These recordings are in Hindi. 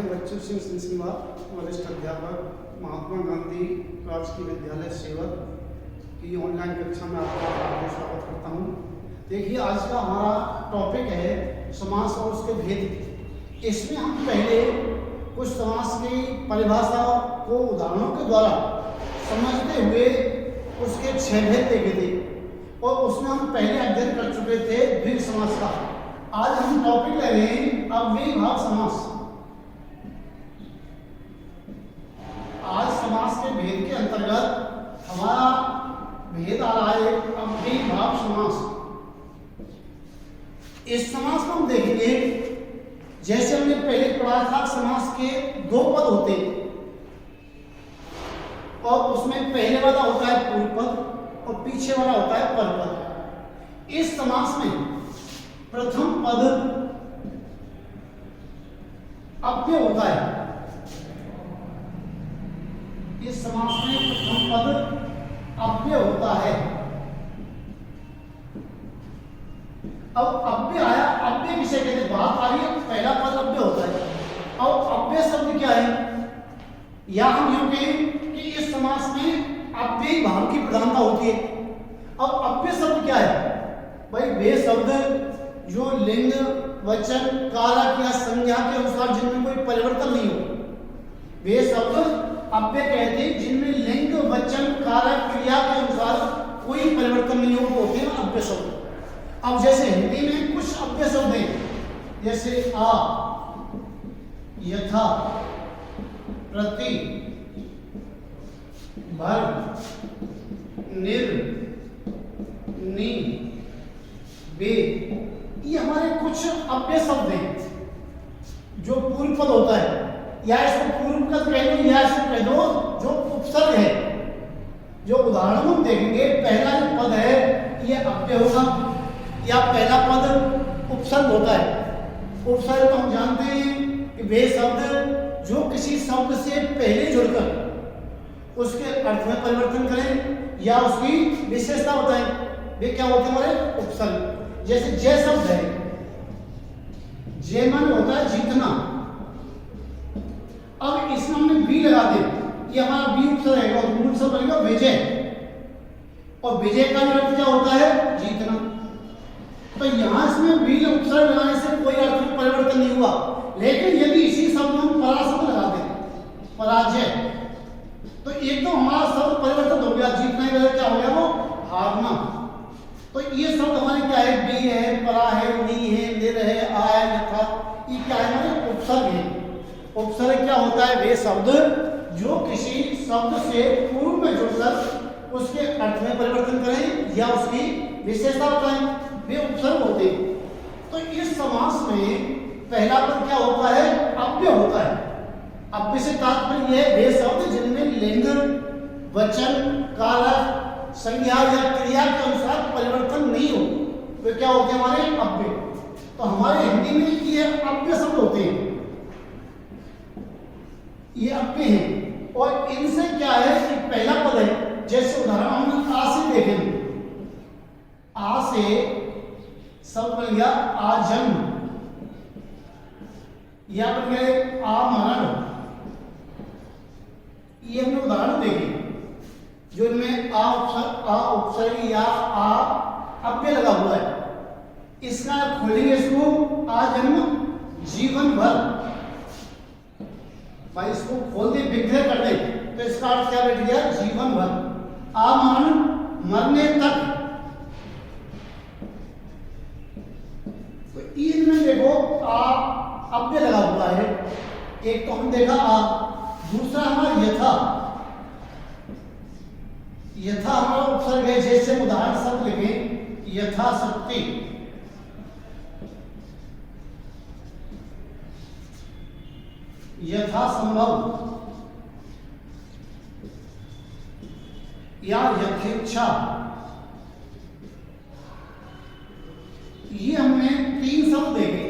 मैं बच्चू सिंह सिंहवा, वरिष्ठ अध्यापक, महात्मा गांधी राजकीय विद्यालय सेवक की ऑनलाइन कक्षा में आपका हार्दिक स्वागत करता हूँ। देखिए, आज का हमारा टॉपिक है समास और उसके भेद। इसमें हम पहले कुछ समास की परिभाषा को उदाहरणों के द्वारा समझते हुए उसके 6 भेद देखे थे और उसमें हम पहले अध्ययन कर चुके थे द्विग समास का। आज हम टॉपिक ले रहे हैं अव्ययीभाव समास। आज समास के भेद के अंतर्गत हमारा भेद आ रहा है अव्ययीभाव समास। इस समास को हम देखेंगे, जैसे हमने पहले पढ़ा था, समास के 2 पद होते हैं और उसमें पहले वाला होता है पूर्व पद और पीछे वाला होता है परपद। इस समास में प्रथम पद अव्यय होता है। इस समास में प्रथम पद अव्यय होता है। अब अव्यय आया, अव्यय किसे कहते हैं? बात आ रही है, पहला पद अव्यय होता है। अब अव्यय शब्द क्या है? या हम यूं कहें कि इस समास में अव्ययी भाव की प्रधानता होती है। अब अव्यय शब्द क्या है भाई? वे शब्द जो लिंग, वचन, कारक या संज्ञा के अनुसार जिनमें कोई परिवर्तन नहीं हो, वे शब्द अव्यय कहते हैं। जिनमें लिंग, वचन, कारक, क्रिया के अनुसार कोई परिवर्तन नहीं हो, वो होते हैं अव्यय शब्द। अब जैसे हिंदी में कुछ अव्यय शब्द हैं, जैसे आ, यथा, प्रति, भर, निर, नि, वे, ये हमारे कुछ अव्यय शब्द हैं जो पूर्व पद होता है, या इसको पूर्व पद कह दो या इसको कह दो जो उपसर्ग है। जो उदाहरण हम देखेंगे, पहला जो पद है ये अव्यय होगा या पहला पद उपसर्ग होता है। उपसर्ग तो हम जानते हैं कि वे शब्द जो किसी शब्द से पहले जुड़कर उसके अर्थ में परिवर्तन करें या उसकी विशेषता बताएं, वे क्या होते हैं हमारे? उपसर्ग। जैसे जय शब्द है, जय मन होता है जीतना। अब इसमें हमने बी लगा दे, ये हमारा बी उपसर्ग है और मूल शब्द बनेगा विजय, और विजय का अर्थ क्या होता है? जीतना। तो यहां इसमें बी उपसर्ग लगाने से कोई अर्थ में परिवर्तन नहीं हुआ। लेकिन यदि इसी शब्द में हम परा शब्द लगा दें, पराजय, तो एक तो हमारा शब्द परिवर्तन हो गया, जीतना ही क्या हो गया? वो हारना। तो ये शब्द हमारे क्या है? बी है, परा है, नी है, निर है, आ है, यथा, ये क्या है? हमारे उपसर्ग है। उपसर्ग क्या होता है? वे शब्द जो किसी शब्द से पूर्व में जुड़कर उसके अर्थ में परिवर्तन करें या उसकी विशेषता बताएं, वे उपसर्ग होते हैं। तो इस समास में पहला पद क्या होता है? अव्यय होता है। अव्यय से तात्पर्य यह है वे शब्द जिनमें लिंग, वचन, कारक, संज्ञा या क्रिया के अनुसार परिवर्तन नहीं हो, वे क्या होते हैं? हमारे अव्यय। तो हमारे हिंदी में ये अव्यय शब्द होते हैं, ये अव्यय हैं। और इनसे क्या है कि पहला पद है, जैसे उदाहरण हम आ से देखेंगे, आ से शब्द बन गया आजन्म, या बन गए आमरण। ये हमने उदाहरण देखे जो इनमें आ उपसर्ग या आ अव्यय लगा हुआ है। इसका खोलेंगे, इसको आजन्म, जीवन भर। भाई इसको खोल दे, विग्रह कर दे, तो इसका अर्थ क्या बैठ गया? जीवन भर। आमरण, मरने तक। तो इनमें देखो आ अव्यय लगा हुआ है। एक तो हम देखा आ, दूसरा हमारा यथा। यथा हमारा उपसर्ग है, जैसे उदाहरण शब्द लिखें, यथाशक्ति, यथासंभव या यथेच्छा। ये हमने 3 शब्द देखे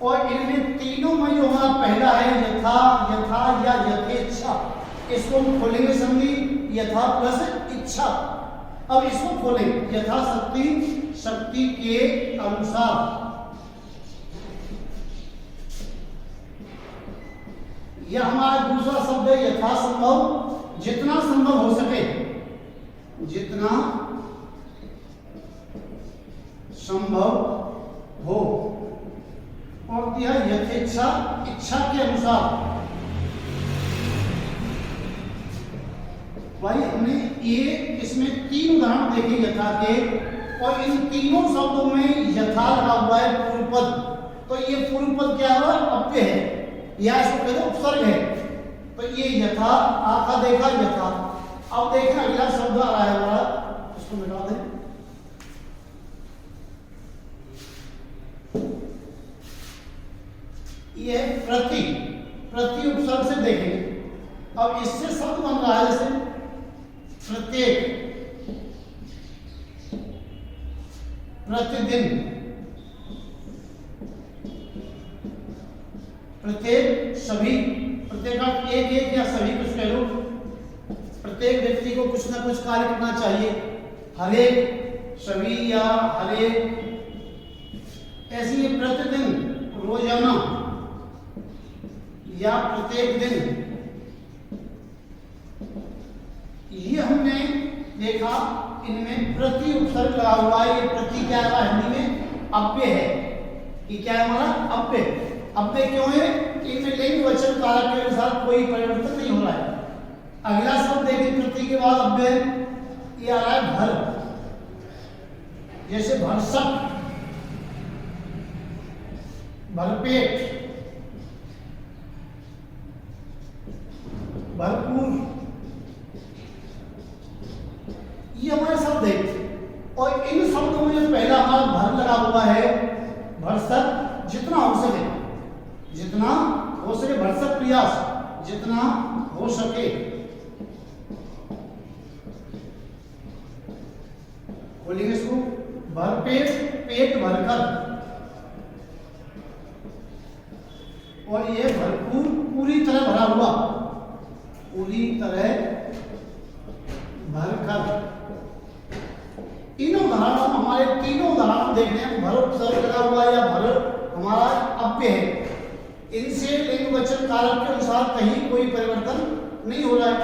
और इनमें तीनों में जो हमारा पहला है यथा, यथा या यथेच्छा, इसको हम खोलेंगे संधि यथा प्लस इच्छा। अब इसको खोलें, यथाशक्ति, शक्ति के अनुसार। यह हमारा दूसरा शब्द है यथासंभव, जितना संभव हो सके, जितना संभव हो, और दिया यथेच्छा, इच्छा के अनुसार। भाई हमने ये इसमें 3 उदाहरण देखे यथा के, और इन तीनों शब्दों में यथा लगा हुआ है पूर्व पद। तो ये पूर्व पद क्या है? अव्यय है, या इसको कहते हैं उपसर्ग है। तो ये यथा आका देखा यथा। अब देखना अगला शब्द आ रहा है हमारा, इसको मिटा दें। ये है प्रति, प्रति उपसर्ग से देखेंगे। अब इससे शब्द बन रहा है जैसे प्रत्येक, प्रतिदिन, प्रत्येक, सभी, प्रत्येक एक एक या सभी कुछ कह लो। प्रत्येक व्यक्ति को कुछ ना कुछ कार्य करना चाहिए, हर एक, सभी या हर एक। ऐसी प्रतिदिन, रोजाना या प्रत्येक दिन। ये हमने देखा इनमें प्रति उपसर्ग लगा हुआ है। ये प्रति क्या है हिंदी में? अव्यय है। ये क्या है हमारा? अव्यय। अव्यय क्यों है? इनमें लिंग वचन कारक के अनुसार कोई परिवर्तन नहीं हो रहा है। अगला शब्द देखिए प्रति के बाद अव्यय, ये आ रहा है भर। जैसे भरसक, भरपेट, भरपूर, ये हमारे शब्द है। और इन शब्दों में जो पहला हमारा भर लगा हुआ है, भरसक, जितना हो सके, जितना हो सके, भरसक प्रयास, जितना हो सके। बोलेंगे इसको भरपेट, पेट भरकर। और ये भरपूर, पूरी तरह भरा हुआ, पूरी तरह भरकर। तीनों उदाहरण हमारे, तीनों उदाहरण देखने हैं। भर उपसर्ग लगा हुआ या भर हमारा अव्यय है। इनसे लिंग वचन कारक के अनुसार कहीं कोई परिवर्तन नहीं हो रहा है।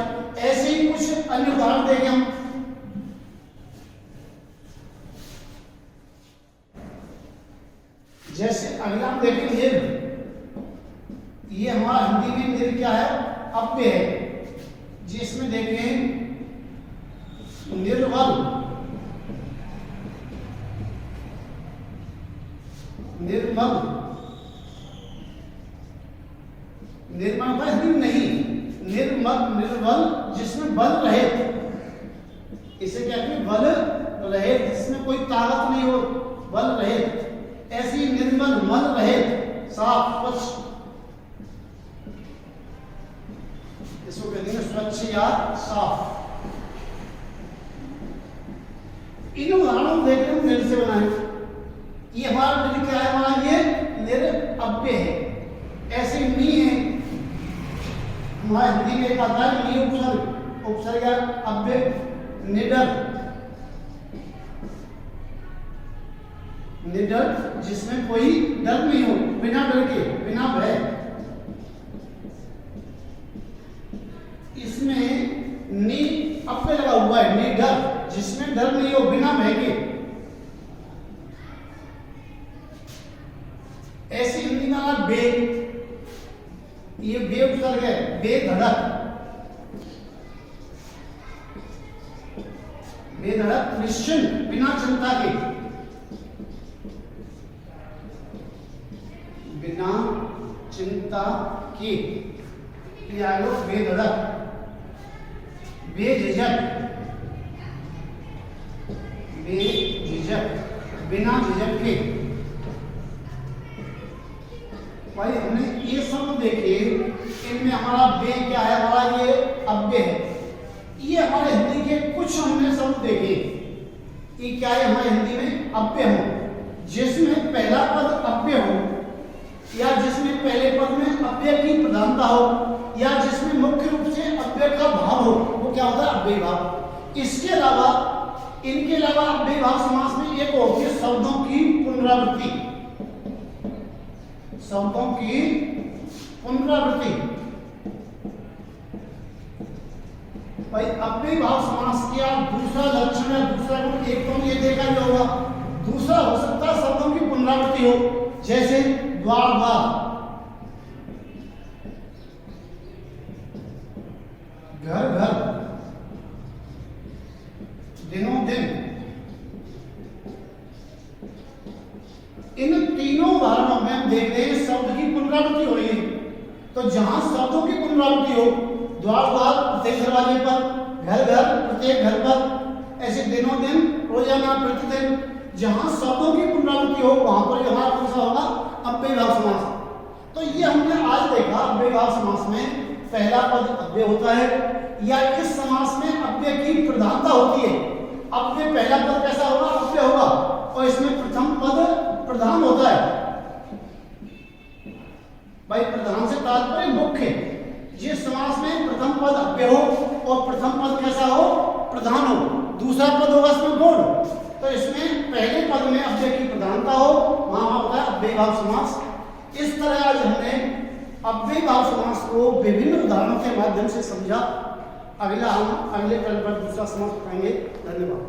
ऐसे ही कुछ अन्य उदाहरण देखें हम। जैसे अगला हम देखें निर्, ये हमारा हिंदी में निर् क्या है? अव्यय है। जिसमें देखें निर्मल, निर्मल, निर्मल का हिंदी नहीं, निर्मल, निर्बल, जिसमें बल रहे। इसे क्या कहते हैं? बल रहे, जिसमें कोई ताकत नहीं हो, बल रहे। ऐसी निर्मल, मल रहे, साफ, स्वच्छ, इसको कहते हैं स्वच्छ या साफ। इन उदाहरणों देख रहे हो निर् से बना है। ये हमारा निर् क्या है? हमारा ये निर् अव्यय है। ऐसे नी है हमारा हिंदी में एक आता है नी उपसर्ग, उपसर्ग या अव्यय। निडर, निडर, जिसमें कोई डर नहीं हो, बिना डर के, बिना भय। इसमें नी अव्यय लगा हुआ है, निडर, जिसमें डर नहीं हो, बिना भय के। ऐसे हिंदी में आता बे, ये बे उपसर्ग है, बेधड़क, बेधड़क, निश्चिंत, बिना चिंता के, बिना चिंता के। ये आयो बेधड़क, बेझिझक, बेझिझक, बिना झिझक के। भाई हमने ये शब्द देखे, इनमें हमारा बे क्या है? हमारा ये अव्यय है। ये हमारे हिंदी के कुछ हमने शब्द देखे, ये क्या है? हमारे हिंदी में अव्यय हो, जिसमें पहला पद अव्यय हो, या जिसमें पहले पद में अव्यय की प्रधानता हो, या जिसमें मुख्य रूप से अव्यय का भाव हो, वो क्या होता है? अव्यय भाव। इसके अलावा, इनके अलावा अव्यय भाव समास में एक होती है शब्दों की पुनरावृत्ति, शब्दों की पुनरावृत्ति। भाई अव्ययी भाव समास का दूसरा लक्षण है, दूसरा गुण, एक तो ये देखा ही होगा, दूसरा हो सकता है शब्दों की पुनरावृत्ति हो, जैसे द्वार द्वार, घर घर, दिनों दिन। इन तीनों उदाहरणों में हम देख रहे हैं शब्द की पुनरावृत्ति हो रही है। तो जहां शब्दों की पुनरावृत्ति हो, द्वार द्वार प्रत्येक दरवाजे पर, घर घर प्रत्येक घर पर, ऐसे दिनों दिन, रोजाना, प्रतिदिन, जहां शब्दों की पुनरावृत्ति हो वहां पर हमारा कौन सा होगा? अव्ययी भाव समास। तो ये हमने आज देखा अव्ययी भाव समास में पहला पद अव्यय होता है, या इस समास में अव्यय की प्रधानता होती है। अव्यय पहला पद कैसा होगा? अव्यय होगा, और इसमें प्रथम पद प्रधान होता है। भाई प्रधान से तात्पर्य मुख्य। जिस समास में प्रथम पद अव्यय हो और प्रथम पद कैसा हो? प्रधान हो, दूसरा पद होगा इसमें गौण, तो इसमें पहले पद में अव्यय की प्रधानता हो, वहां होता है अव्ययी भाव समास। इस तरह आज हमने अव्ययी भाव समास को विभिन्न उदाहरणों के माध्यम से समझा। अगला हम अगले कल पर दूसरा समास पढ़ेंगे। धन्यवाद।